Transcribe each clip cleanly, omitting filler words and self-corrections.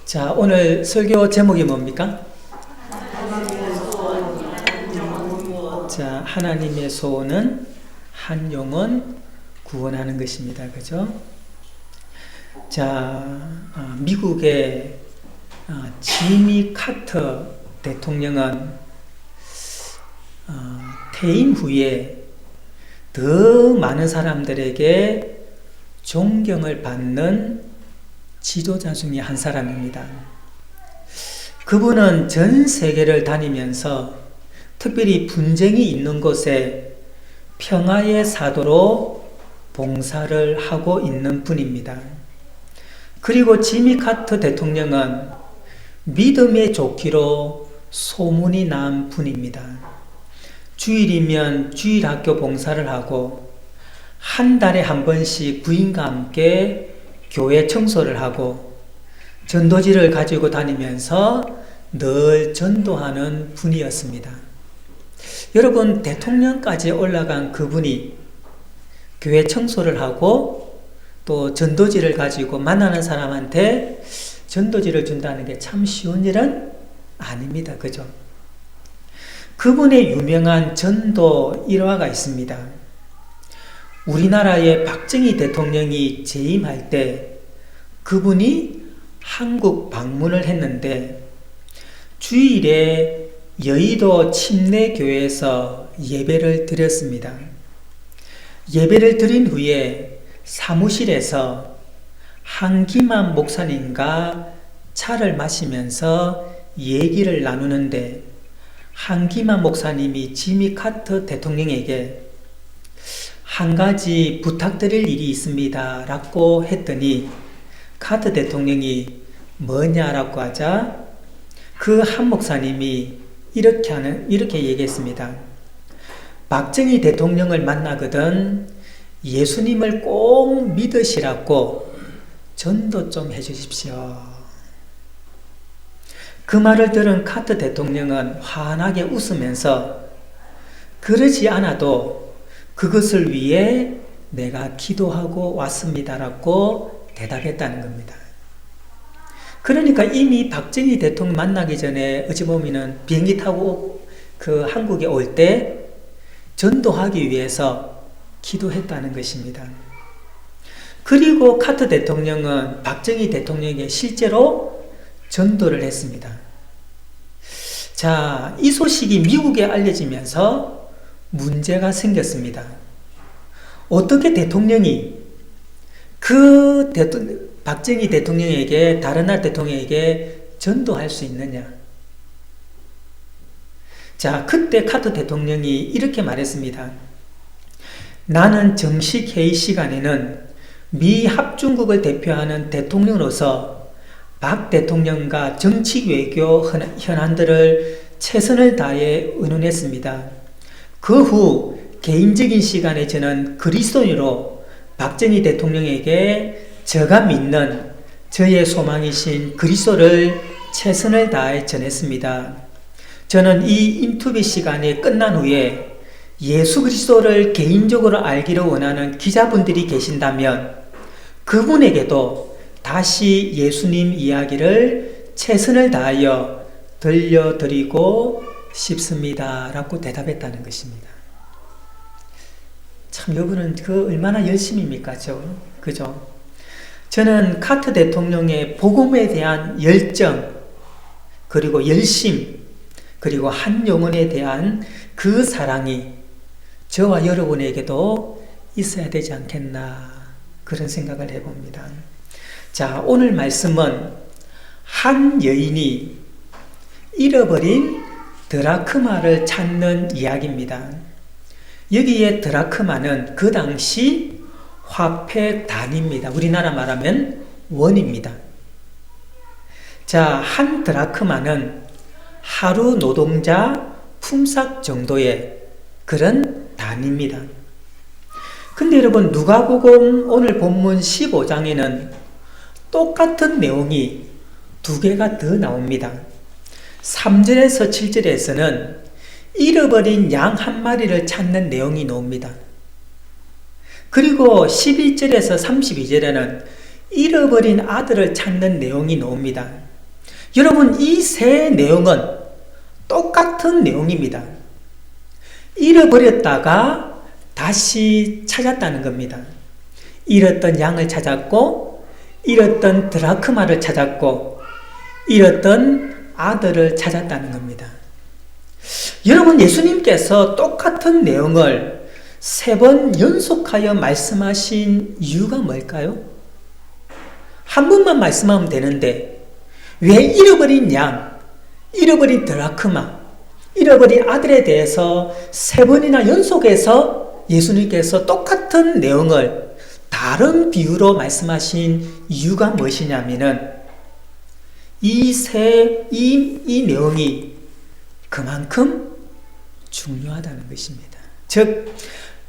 자, 오늘 설교 제목이 뭡니까? 자, 하나님의 소원은 한 영혼 구원하는 것입니다. 그죠? 자, 미국의 지미 카터 대통령은 퇴임 후에 더 많은 사람들에게 존경을 받는 지도자 중에 한 사람입니다. 그분은 전 세계를 다니면서 특별히 분쟁이 있는 곳에 평화의 사도로 봉사를 하고 있는 분입니다. 그리고 지미 카터 대통령은 믿음의 조끼로 소문이 난 분입니다. 주일이면 주일학교 봉사를 하고 한 달에 한 번씩 부인과 함께 교회 청소를 하고 전도지를 가지고 다니면서 늘 전도하는 분이었습니다. 여러분, 대통령까지 올라간 그분이 교회 청소를 하고 또 전도지를 가지고 만나는 사람한테 전도지를 준다는 게 참 쉬운 일은 아닙니다. 그죠? 그분의 유명한 전도 일화가 있습니다. 우리나라의 박정희 대통령이 재임할 때 그분이 한국 방문을 했는데 주일에 여의도 침례교회에서 예배를 드렸습니다. 예배를 드린 후에 사무실에서 한기만 목사님과 차를 마시면서 얘기를 나누는데 한기만 목사님이 지미 카터 대통령에게 한 가지 부탁드릴 일이 있습니다 라고 했더니 카터 대통령이 뭐냐라고 하자 그 한 목사님이 이렇게 얘기했습니다. 박정희 대통령을 만나거든 예수님을 꼭 믿으시라고 전도 좀 해주십시오. 그 말을 들은 카터 대통령은 환하게 웃으면서 그러지 않아도 그것을 위해 내가 기도하고 왔습니다라고 대답했다는 겁니다. 그러니까 이미 박정희 대통령 만나기 전에 어찌 보면은 비행기 타고 그 한국에 올 때 전도하기 위해서 기도했다는 것입니다. 그리고 카터 대통령은 박정희 대통령에게 실제로 전도를 했습니다. 자, 이 소식이 미국에 알려지면서 문제가 생겼습니다. 어떻게 대통령이 박정희 대통령에게 다른 나라 대통령에게 전도할 수 있느냐? 자, 그때 카터 대통령이 이렇게 말했습니다. 나는 정식 회의 시간에는 미 합중국을 대표하는 대통령으로서 박 대통령과 정치 외교 현안들을 최선을 다해 의논했습니다. 그 후 개인적인 시간에 저는 그리스도인으로 박정희 대통령에게 제가 믿는 저의 소망이신 그리스도를 최선을 다해 전했습니다. 저는 이 인터뷰 시간이 끝난 후에 예수 그리스도를 개인적으로 알기를 원하는 기자분들이 계신다면 그분에게도 다시 예수님 이야기를 최선을 다하여 들려드리고 싶습니다 라고 대답했다는 것입니다. 참 여러분은 얼마나 열심입니까? 그죠? 저는 카터 대통령의 복음에 대한 열정 그리고 열심 그리고 한 영혼에 대한 그 사랑이 저와 여러분에게도 있어야 되지 않겠나 그런 생각을 해봅니다. 자, 오늘 말씀은 한 여인이 잃어버린 드라크마를 찾는 이야기입니다. 여기에 드라크마는 그 당시 화폐 단위입니다. 우리나라 말하면 원입니다. 자, 한 드라크마는 하루 노동자 품삯 정도의 그런 단위입니다. 근데 여러분, 누가복음 오늘 본문 15장에는 똑같은 내용이 두 개가 더 나옵니다. 3절에서 7절에서는 잃어버린 양 한 마리를 찾는 내용이 나옵니다. 그리고 11절에서 32절에는 잃어버린 아들을 찾는 내용이 나옵니다. 여러분, 이 세 내용은 똑같은 내용입니다. 잃어버렸다가 다시 찾았다는 겁니다. 잃었던 양을 찾았고, 잃었던 드라크마를 찾았고, 잃었던 아들을 찾았다는 겁니다. 여러분, 예수님께서 똑같은 내용을 3번 연속하여 말씀하신 이유가 뭘까요? 한 번만 말씀하면 되는데 왜 잃어버린 양, 잃어버린 드라크마, 잃어버린 아들에 대해서 3번이나 연속해서 예수님께서 똑같은 내용을 다른 비유로 말씀하신 이유가 무엇이냐면은 이 내용이 그만큼 중요하다는 것입니다. 즉,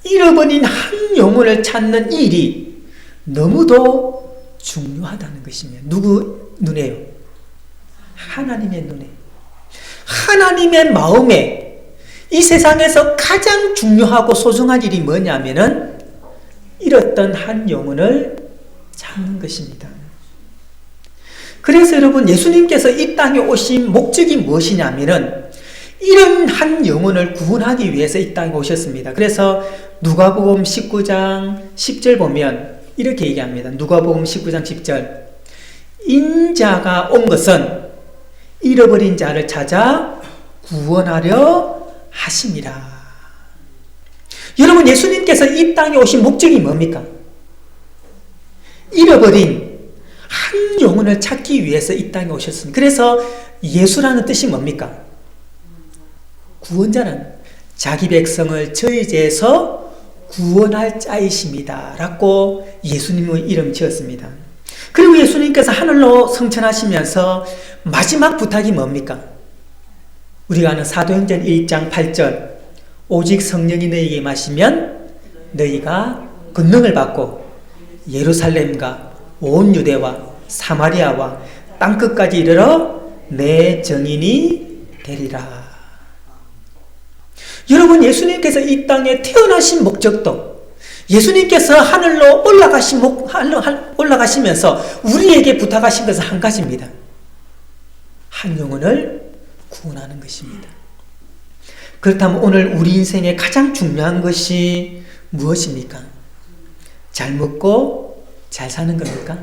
잃어버린 한 영혼을 찾는 일이 너무도 중요하다는 것입니다. 누구 눈에요? 하나님의 눈에. 하나님의 마음에 이 세상에서 가장 중요하고 소중한 일이 뭐냐면은 잃었던 한 영혼을 찾는 것입니다. 그래서 여러분, 예수님께서 이 땅에 오신 목적이 무엇이냐면은 이런 한 영혼을 구원하기 위해서 이 땅에 오셨습니다. 그래서 누가복음 19장 10절 보면 이렇게 얘기합니다. 누가복음 19장 10절. 인자가 온 것은 잃어버린 자를 찾아 구원하려 하심이라. 여러분, 예수님께서 이 땅에 오신 목적이 뭡니까? 잃어버린 한 영혼을 찾기 위해서 이 땅에 오셨습니다. 그래서 예수라는 뜻이 뭡니까? 구원자는 자기 백성을 저희 죄에서 구원할 자이십니다 라고 예수님의 이름 지었습니다. 그리고 예수님께서 하늘로 승천하시면서 마지막 부탁이 뭡니까? 우리가 아는 사도행전 1장 8절. 오직 성령이 너희에게 임하시면 너희가 권능을 받고 예루살렘과 온 유대와 사마리아와 땅끝까지 이르러 내 증인이 되리라. 여러분, 예수님께서 이 땅에 태어나신 목적도, 예수님께서 하늘로 올라가시면서 우리에게 부탁하신 것은 한 가지입니다. 한 영혼을 구원하는 것입니다. 그렇다면 오늘 우리 인생에 가장 중요한 것이 무엇입니까? 잘 먹고 잘 사는 겁니까?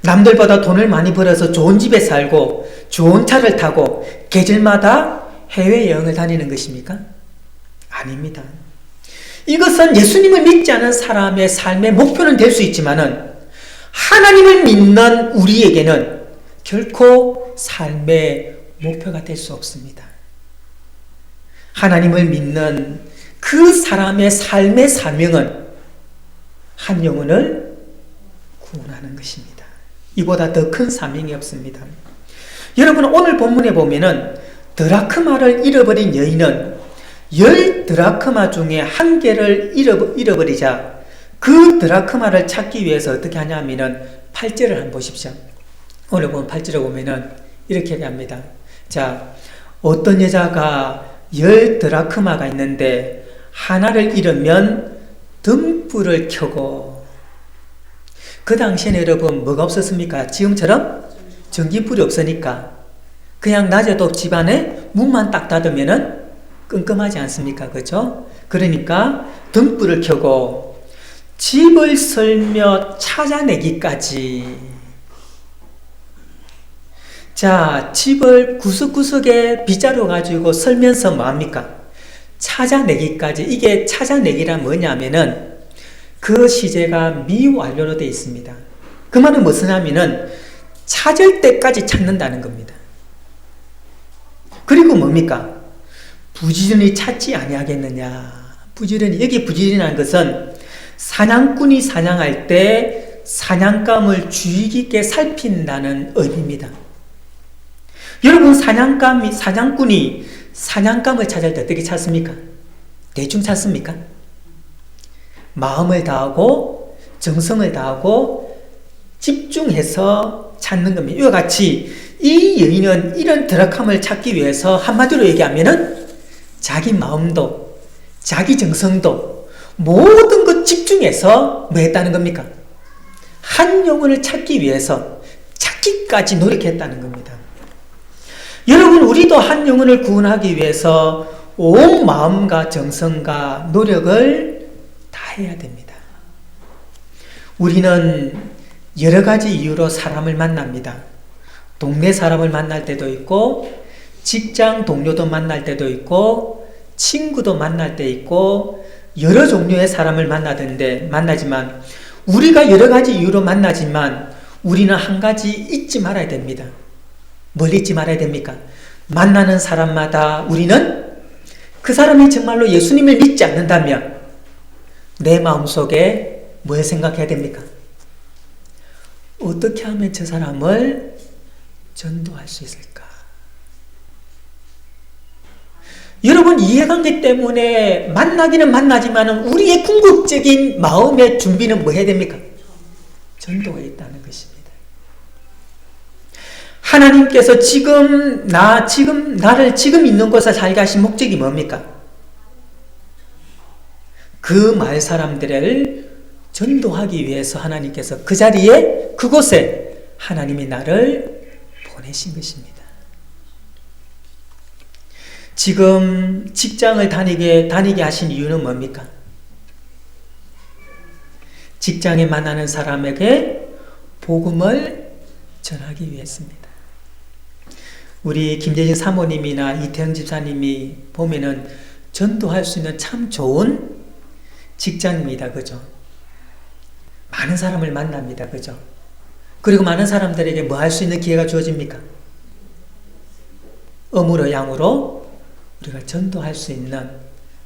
남들보다 돈을 많이 벌어서 좋은 집에 살고 좋은 차를 타고 계절마다 해외여행을 다니는 것입니까? 아닙니다. 이것은 예수님을 믿지 않은 사람의 삶의 목표는 될 수 있지만은 하나님을 믿는 우리에게는 결코 삶의 목표가 될 수 없습니다. 하나님을 믿는 그 사람의 삶의 사명은 한 영혼을 구원하는 것입니다. 이보다 더 큰 사명이 없습니다. 여러분, 오늘 본문에 보면은 드라크마를 잃어버린 여인은 10 드라크마 중에 1개를 잃어버리자 그 드라크마를 찾기 위해서 어떻게 하냐면은 8절을 한번 보십시오. 오늘 보면 8절을 보면은 이렇게 얘기합니다. 자, 어떤 여자가 10 드라크마가 있는데 하나를 잃으면 등불을 켜고, 그 당시에는 여러분 뭐가 없었습니까? 지금처럼 전기불이 없으니까 그냥 낮에도 집안에 문만 딱 닫으면은 끔끔하지 않습니까? 그렇죠? 그러니까 등불을 켜고 집을 설며 찾아내기까지. 자, 집을 구석구석에 빗자루 가지고 설면서 뭐합니까? 찾아내기까지. 이게 찾아내기란 뭐냐면은 그 시제가 미완료로 되어 있습니다. 그 말은 무슨 하면은 찾을 때까지 찾는다는 겁니다. 그리고 뭡니까? 부지런히 찾지 아니하겠느냐. 부지런히, 여기 부지런이라는 것은 사냥꾼이 사냥할 때 사냥감을 주의 깊게 살핀다는 의미입니다. 여러분, 사냥꾼이 사냥감을 찾을 때 어떻게 찾습니까? 대충 찾습니까? 마음을 다하고 정성을 다하고 집중해서 찾는 겁니다. 이와 같이 이 여인은 이런 드라크마를 찾기 위해서 한마디로 얘기하면은 자기 마음도 자기 정성도 모든 것 집중해서 뭐 했다는 겁니까? 한 영혼을 찾기 위해서 찾기까지 노력했다는 겁니다. 여러분, 우리도 한 영혼을 구원하기 위해서 온 마음과 정성과 노력을 다해야 됩니다. 우리는 여러 가지 이유로 사람을 만납니다. 동네 사람을 만날 때도 있고, 직장 동료도 만날 때도 있고, 친구도 만날 때 있고, 여러 종류의 사람을 만나지만 우리가 여러 가지 이유로 만나지만 우리는 한 가지 잊지 말아야 됩니다. 뭘 잊지 말아야 됩니까? 만나는 사람마다 우리는 그 사람이 정말로 예수님을 믿지 않는다면 내 마음속에 뭘 생각해야 됩니까? 어떻게 하면 저 사람을 전도할 수 있을까? 여러분, 이해관계 때문에 만나기는 만나지만 우리의 궁극적인 마음의 준비는 뭐 해야 됩니까? 전도가 있다는 것입니다. 하나님께서 나를 지금 있는 곳에 살게 하신 목적이 뭡니까? 그 마을 사람들을 전도하기 위해서 하나님께서 그 자리에, 그곳에 하나님이 나를 보내신 것입니다. 지금 직장을 다니게 하신 이유는 뭡니까? 직장에 만나는 사람에게 복음을 전하기 위해서입니다. 우리 김재진 사모님이나 이태영 집사님이 보면은 전도할 수 있는 참 좋은 직장입니다. 그죠? 많은 사람을 만납니다. 그죠? 그리고 많은 사람들에게 뭐 할 수 있는 기회가 주어집니까? 음으로 양으로 우리가 전도할 수 있는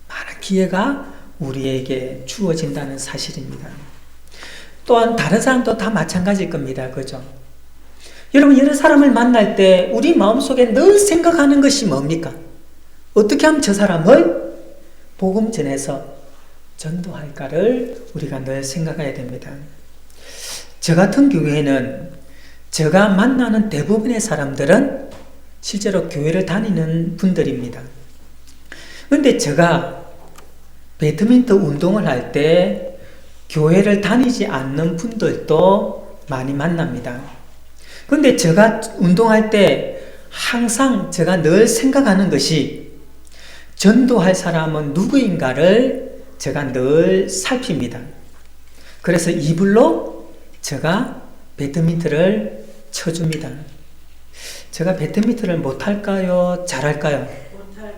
많은 기회가 우리에게 주어진다는 사실입니다. 또한 다른 사람도 다 마찬가지일 겁니다. 그죠? 여러분, 여러 사람을 만날 때 우리 마음속에 늘 생각하는 것이 뭡니까? 어떻게 하면 저 사람을 복음 전해서 전도할까를 우리가 늘 생각해야 됩니다. 저 같은 경우에는 제가 만나는 대부분의 사람들은 실제로 교회를 다니는 분들입니다. 그런데 제가 배드민턴 운동을 할 때 교회를 다니지 않는 분들도 많이 만납니다. 그런데 제가 운동할 때 항상 제가 늘 생각하는 것이 전도할 사람은 누구인가를 제가 늘 살핍니다. 그래서 이불로 제가 배드민턴을 쳐줍니다. 제가 배드민턴을 못할까요? 잘할까요? 못할까요?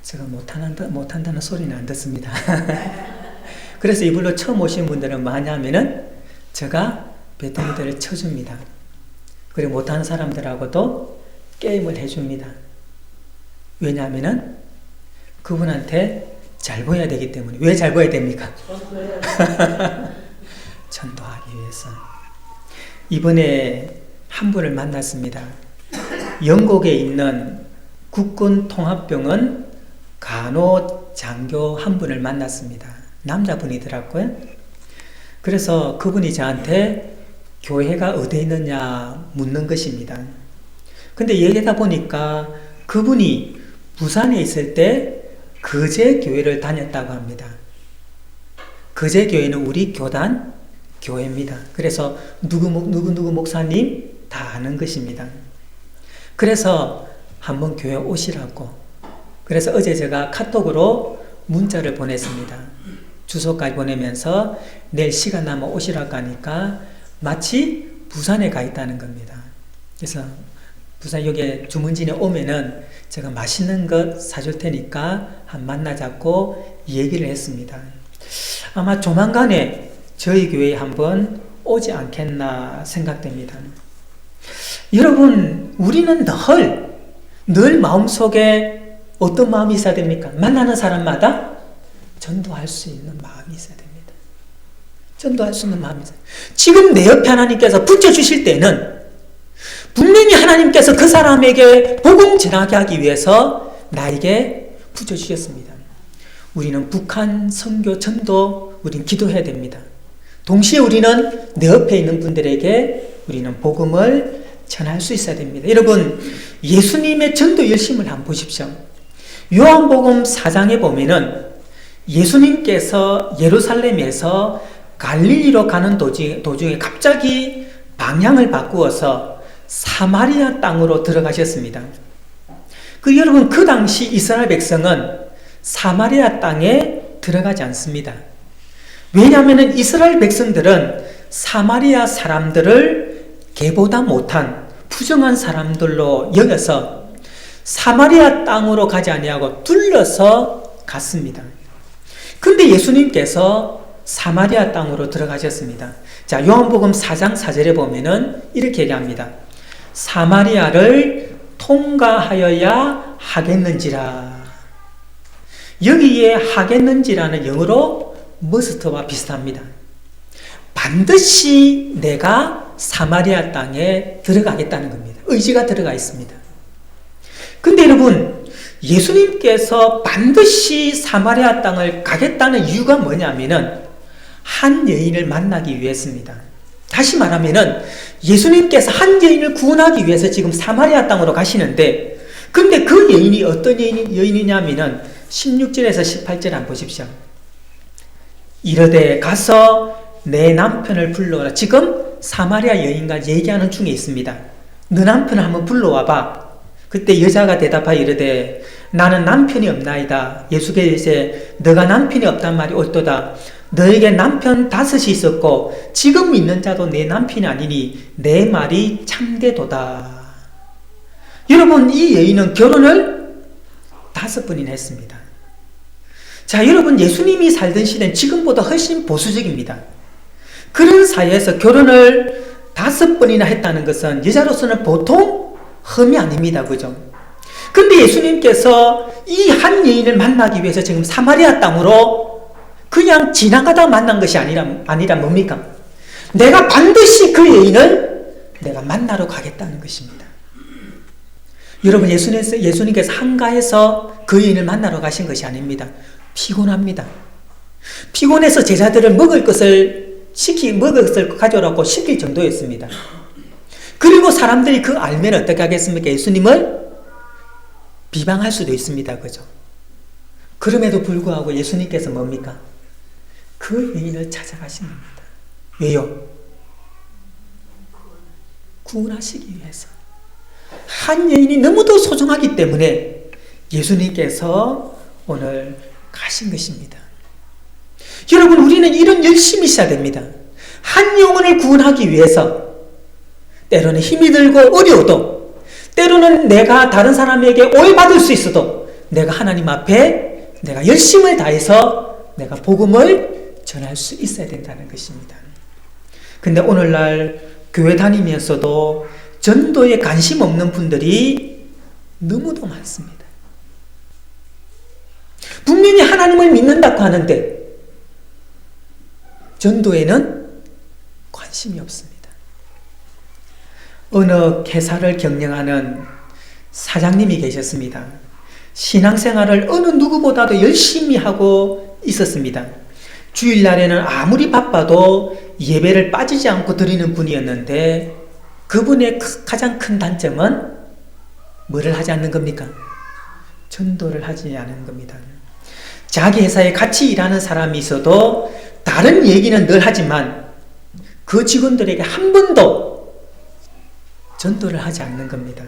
제가 못한다는 소리는 안 듣습니다. 그래서 이불로 처음 오신 분들은 뭐냐면은 제가 배드민턴을 쳐줍니다. 그리고 못하는 사람들하고도 게임을 해줍니다. 왜냐하면은 그분한테 잘 보여야 되기 때문에. 왜 잘 보여야 됩니까? 전도하기 위해서. 이번에 한 분을 만났습니다. 영국에 있는 국군 통합병원 간호장교 한 분을 만났습니다. 남자분이더라고요. 그래서 그분이 저한테 교회가 어디에 있느냐 묻는 것입니다. 근데 얘기하다 보니까 그분이 부산에 있을 때 거제 교회를 다녔다고 합니다. 거제 교회는 우리 교단 교회입니다. 그래서 누구 목사님 다 아는 것입니다. 그래서 한번 교회 오시라고. 그래서 어제 제가 카톡으로 문자를 보냈습니다. 주소까지 보내면서 내일 시간 나면 오시라고 하니까 마치 부산에 가 있다는 겁니다. 그래서 부산 여기에 주문진에 오면은 제가 맛있는 것 사줄 테니까 한 만나자고 얘기를 했습니다. 아마 조만간에 저희 교회에 한번 오지 않겠나 생각됩니다. 여러분, 우리는 늘 마음속에 어떤 마음이 있어야 됩니까? 만나는 사람마다 전도할 수 있는 마음이 있어야 됩니다. 전도할 수 있는 마음이 있어야 됩니다. 지금 내 옆에 하나님께서 붙여주실 때는 분명히 하나님께서 그 사람에게 복음 전하게 하기 위해서 나에게 붙여주셨습니다. 우리는 북한 선교 전도 우리는 기도해야 됩니다. 동시에 우리는 내 옆에 있는 분들에게 우리는 복음을 전할 수 있어야 됩니다. 여러분, 예수님의 전도 열심을 한번 보십시오. 요한복음 4장에 보면은 예수님께서 예루살렘에서 갈릴리로 가는 도중에 갑자기 방향을 바꾸어서 사마리아 땅으로 들어가셨습니다. 여러분, 그 당시 이스라엘 백성은 사마리아 땅에 들어가지 않습니다. 왜냐하면 이스라엘 백성들은 사마리아 사람들을 개보다 못한 부정한 사람들로 여겨서 사마리아 땅으로 가지 아니하고 둘러서 갔습니다. 근데 예수님께서 사마리아 땅으로 들어가셨습니다. 자, 요한복음 4장 4절에 보면은 이렇게 얘기합니다. 사마리아를 통과하여야 하겠는지라. 여기에 하겠는지라는 영어로 must와 비슷합니다. 반드시 내가 사마리아 땅에 들어가겠다는 겁니다. 의지가 들어가 있습니다. 근데 여러분, 예수님께서 반드시 사마리아 땅을 가겠다는 이유가 뭐냐면은 한 여인을 만나기 위해서입니다. 다시 말하면은 예수님께서 한 여인을 구원하기 위해서 지금 사마리아 땅으로 가시는데, 근데 그 여인이 어떤 여인이냐면은 16절에서 18절 한번 보십시오. 이르되 가서 내 남편을 불러오라. 지금 사마리아 여인과 얘기하는 중에 있습니다. 너 남편을 한번 불러와봐. 그때 여자가 대답하여 이르되 나는 남편이 없나이다. 예수께서 이제 너가 남편이 없단 말이 옳도다. 너에게 남편 5이 있었고 지금 있는 자도 내 남편이 아니니 내 말이 참되도다. 여러분, 이 여인은 결혼을 5번이나 했습니다. 자, 여러분, 예수님이 살던 시대는 지금보다 훨씬 보수적입니다. 그런 사회에서 결혼을 5번이나 했다는 것은 여자로서는 보통 흠이 아닙니다. 그죠? 근데 예수님께서 이 한 여인을 만나기 위해서 지금 사마리아 땅으로 그냥 지나가다 만난 것이 아니라 뭡니까? 내가 반드시 그 여인을 내가 만나러 가겠다는 것입니다. 여러분, 예수님께서 한가해서 그 여인을 만나러 가신 것이 아닙니다. 피곤합니다. 피곤해서 제자들을 먹을 것을 가져오라고 시킬 정도였습니다. 그리고 사람들이 그거 알면 어떻게 하겠습니까? 예수님을 비방할 수도 있습니다. 그죠? 그럼에도 불구하고 예수님께서 뭡니까? 그 여인을 찾아가신 겁니다. 왜요? 구원하시기 위해서. 한 여인이 너무도 소중하기 때문에 예수님께서 오늘 가신 것입니다. 여러분, 우리는 이런 열심히 있어야 됩니다. 한 영혼을 구원하기 위해서 때로는 힘이 들고 어려워도, 때로는 내가 다른 사람에게 오해받을 수 있어도 내가 하나님 앞에 내가 열심을 다해서 내가 복음을 전할 수 있어야 된다는 것입니다. 근데 오늘날 교회 다니면서도 전도에 관심 없는 분들이 너무도 많습니다. 분명히 하나님을 믿는다고 하는데 전도에는 관심이 없습니다. 어느 회사를 경영하는 사장님이 계셨습니다. 신앙생활을 어느 누구보다도 열심히 하고 있었습니다. 주일날에는 아무리 바빠도 예배를 빠지지 않고 드리는 분이었는데 그분의 가장 큰 단점은 뭐를 하지 않는 겁니까? 전도를 하지 않는 겁니다. 자기 회사에 같이 일하는 사람이 있어도 다른 얘기는 늘 하지만 그 직원들에게 한 번도 전도를 하지 않는 겁니다.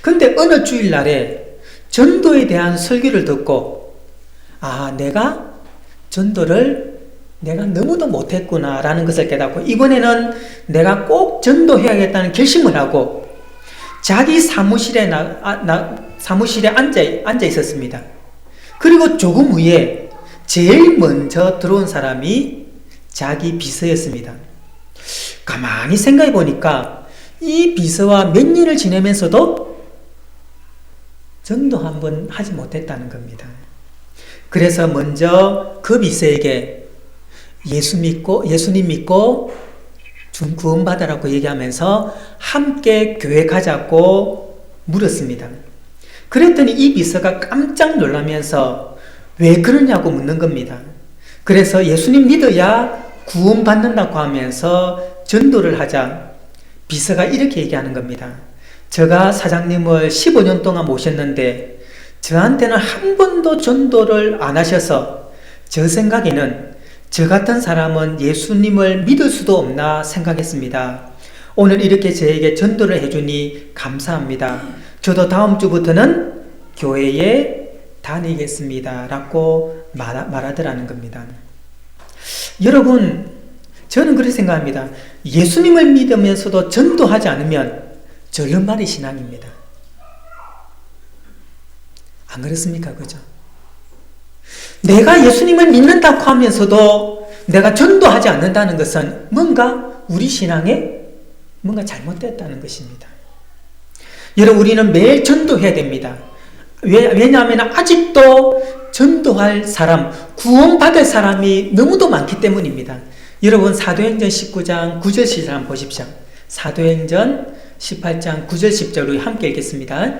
그런데 어느 주일날에 전도에 대한 설교를 듣고 내가 전도를 내가 너무도 못했구나 라는 것을 깨닫고 이번에는 내가 꼭 전도해야겠다는 결심을 하고 자기 사무실에 앉아 있었습니다. 그리고 조금 후에 제일 먼저 들어온 사람이 자기 비서였습니다. 가만히 생각해 보니까 이 비서와 몇 년을 지내면서도 전도 한번 하지 못했다는 겁니다. 그래서 먼저 그 비서에게 예수님 믿고 구원받으라고 얘기하면서 함께 교회 가자고 물었습니다. 그랬더니 이 비서가 깜짝 놀라면서 왜 그러냐고 묻는 겁니다. 그래서 예수님 믿어야 구원받는다고 하면서 전도를 하자 비서가 이렇게 얘기하는 겁니다. 제가 사장님을 15년 동안 모셨는데 저한테는 한 번도 전도를 안 하셔서 저 생각에는 저 같은 사람은 예수님을 믿을 수도 없나 생각했습니다. 오늘 이렇게 저에게 전도를 해주니 감사합니다. 저도 다음 주부터는 교회에 다니겠습니다. 라고 말하더라는 겁니다. 여러분, 저는 그렇게 생각합니다. 예수님을 믿으면서도 전도하지 않으면 절름발이 신앙입니다. 안 그렇습니까? 그죠? 내가 예수님을 믿는다고 하면서도 내가 전도하지 않는다는 것은 뭔가 우리 신앙에 뭔가 잘못됐다는 것입니다. 여러분, 우리는 매일 전도해야 됩니다. 왜냐하면 아직도 전도할 사람, 구원받을 사람이 너무도 많기 때문입니다. 여러분, 사도행전 19장 9절 10절 한번 보십시오. 사도행전 18장 9절 10절 우리 함께 읽겠습니다.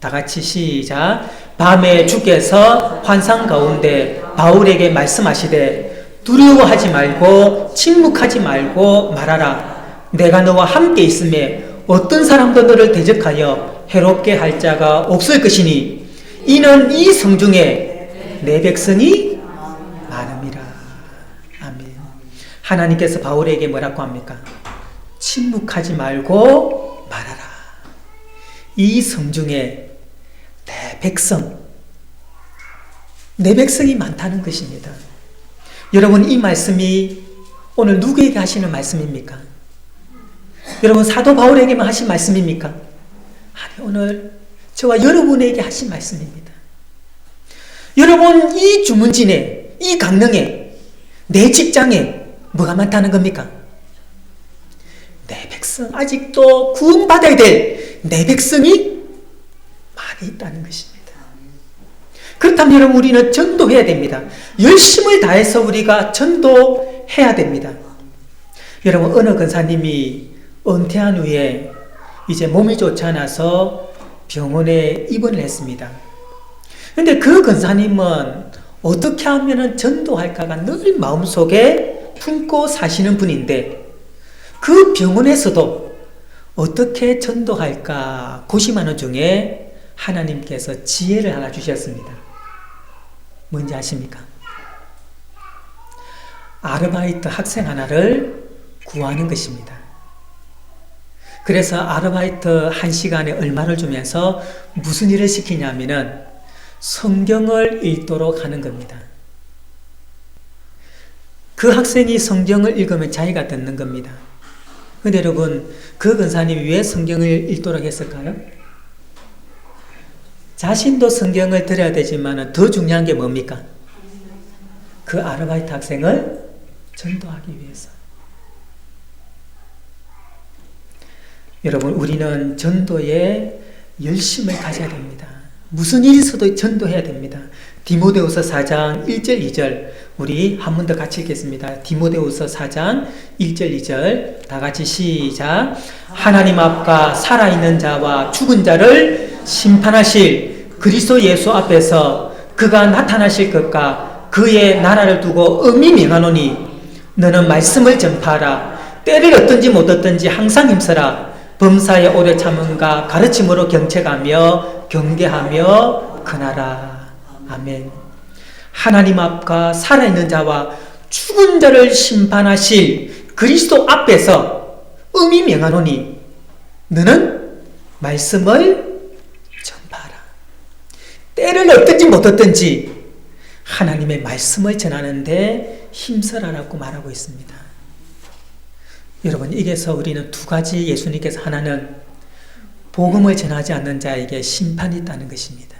다 같이 시작. 밤에 주께서 환상 가운데 바울에게 말씀하시되 두려워하지 말고 침묵하지 말고 말하라. 내가 너와 함께 있음에 어떤 사람도 너를 대적하여 해롭게 할 자가 없을 것이니 이는 이 성중에 내 백성이 많음이라. 아멘. 하나님께서 바울에게 뭐라고 합니까? 침묵하지 말고 말하라. 이 성중에 내 백성이 많다는 것입니다. 여러분, 이 말씀이 오늘 누구에게 하시는 말씀입니까? 여러분, 사도 바울에게만 하신 말씀입니까? 아니, 오늘 저와 여러분에게 하신 말씀입니다. 여러분, 이 주문진에, 이 강릉에, 내 직장에 뭐가 많다는 겁니까? 내 백성, 아직도 구원받아야 될 내 백성이 많이 있다는 것입니다. 그렇다면 여러분, 우리는 전도해야 됩니다. 열심을 다해서 우리가 전도해야 됩니다. 여러분, 어느 권사님이 은퇴한 후에 이제 몸이 좋지 않아서 병원에 입원을 했습니다. 그런데 그 권사님은 어떻게 하면 전도할까가 늘 마음속에 품고 사시는 분인데 그 병원에서도 어떻게 전도할까 고심하는 중에 하나님께서 지혜를 하나 주셨습니다. 뭔지 아십니까? 아르바이트 학생 하나를 구하는 것입니다. 그래서 아르바이트 1시간에 얼마를 주면서 무슨 일을 시키냐면은 성경을 읽도록 하는 겁니다. 그 학생이 성경을 읽으면 자기가 듣는 겁니다. 그런데 여러분, 그 권사님이 왜 성경을 읽도록 했을까요? 자신도 성경을 들어야 되지만 더 중요한 게 뭡니까? 그 아르바이트 학생을 전도하기 위해서. 여러분, 우리는 전도에 열심을 가져야 됩니다. 무슨 일이 있어도 전도해야 됩니다. 디모데후서 4장 1절 2절 우리 한 번 더 같이 읽겠습니다. 디모데후서 4장 1절 2절 다 같이 시작. 하나님 앞과 살아있는 자와 죽은 자를 심판하실 그리스도 예수 앞에서 그가 나타나실 것과 그의 나라를 두고 엄히 명하노니 너는 말씀을 전파하라. 때를 얻든지 못 얻든지 항상 힘써라. 범사에 오래 참음과 가르침으로 경책하며 경계하며 근하라. 아멘. 하나님 앞과 살아있는 자와 죽은 자를 심판하실 그리스도 앞에서 엄히 명하노니 너는 말씀을 전파하라. 때를 얻든지 못 얻든지 하나님의 말씀을 전하는데 힘써라라고 말하고 있습니다. 여러분, 여기서 우리는 두 가지 예수님께서 하나는 복음을 전하지 않는 자에게 심판이 있다는 것입니다.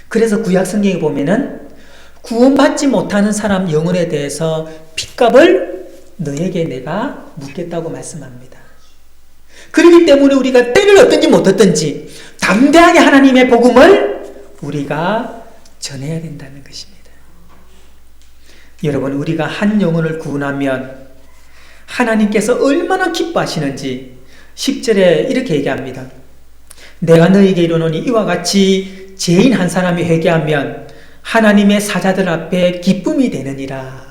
그래서 구약 성경에 보면은 구원받지 못하는 사람 영혼에 대해서 핏값을 너에게 내가 묻겠다고 말씀합니다. 그렇기 때문에 우리가 때를 얻든지 못 얻든지 담대하게 하나님의 복음을 우리가 전해야 된다는 것입니다. 여러분, 우리가 한 영혼을 구원하면 하나님께서 얼마나 기뻐하시는지 10절에 이렇게 얘기합니다. 내가 너에게 이르노니 이와 같이 죄인 한 사람이 회개하면 하나님의 사자들 앞에 기쁨이 되느니라.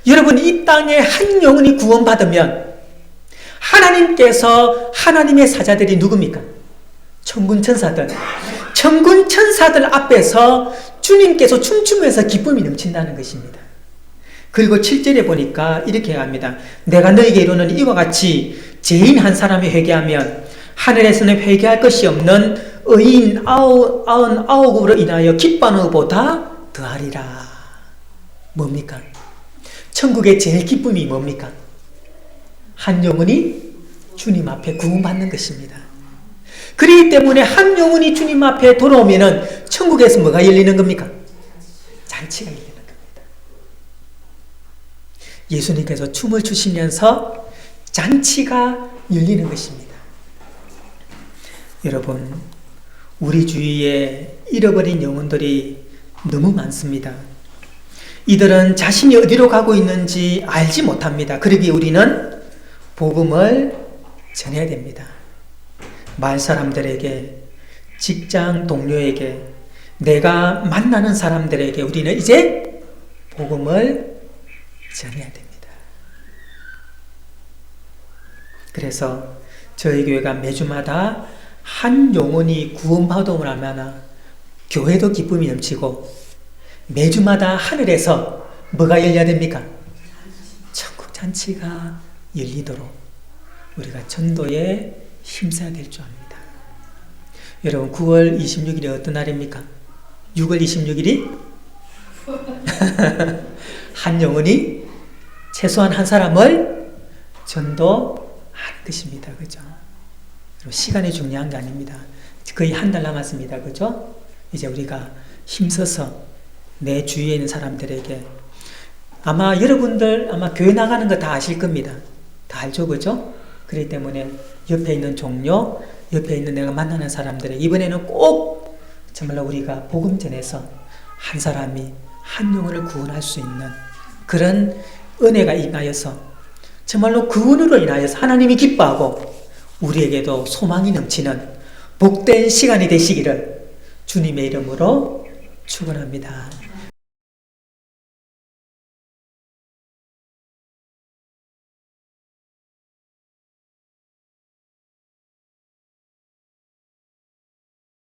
여러분, 이 땅에 한 영혼이 구원받으면 하나님께서 하나님의 사자들이 누굽니까? 천군 천사들. 천군 천사들 앞에서 주님께서 춤추면서 기쁨이 넘친다는 것입니다. 그리고 7절에 보니까 이렇게 합니다. 내가 너에게 이르는 이와 같이 죄인 한 사람이 회개하면 하늘에서는 회개할 것이 없는 의인 99으로 인하여 기뻐하는 것보다 더하리라. 뭡니까? 천국의 제일 기쁨이 뭡니까? 한 영혼이 주님 앞에 구원받는 것입니다. 그렇기 때문에 한 영혼이 주님 앞에 돌아오면은 천국에서 뭐가 열리는 겁니까? 잔치가 열리는 겁니다. 예수님께서 춤을 추시면서 잔치가 열리는 것입니다. 여러분, 우리 주위에 잃어버린 영혼들이 너무 많습니다. 이들은 자신이 어디로 가고 있는지 알지 못합니다. 그러기에 우리는 복음을 전해야 됩니다. 마을 사람들에게, 직장 동료에게, 내가 만나는 사람들에게 우리는 이제 복음을 전해야 됩니다. 그래서 저희 교회가 매주마다 한 영혼이 구원받음을 하면 교회도 기쁨이 넘치고 매주마다 하늘에서 뭐가 열려야 됩니까? 천국 잔치가 열리도록 우리가 전도에 힘써야 될 줄 압니다. 여러분, 9월 26일이 어떤 날입니까? 6월 26일이 한 영혼이 최소한 한 사람을 전도하는 것입니다. 그죠? 시간이 중요한 게 아닙니다. 거의 한 달 남았습니다. 그죠? 이제 우리가 힘써서 내 주위에 있는 사람들에게, 아마 여러분들 아마 교회 나가는 거 다 아실 겁니다. 다 알죠? 그죠? 그렇기 때문에 옆에 있는 종료, 옆에 있는 내가 만나는 사람들에게 이번에는 꼭 정말로 우리가 복음 전해서 한 사람이 한 영혼을 구원할 수 있는 그런 은혜가 임하여서 정말로 그 은혜로 인하여서 하나님이 기뻐하고 우리에게도 소망이 넘치는 복된 시간이 되시기를 주님의 이름으로 축원합니다.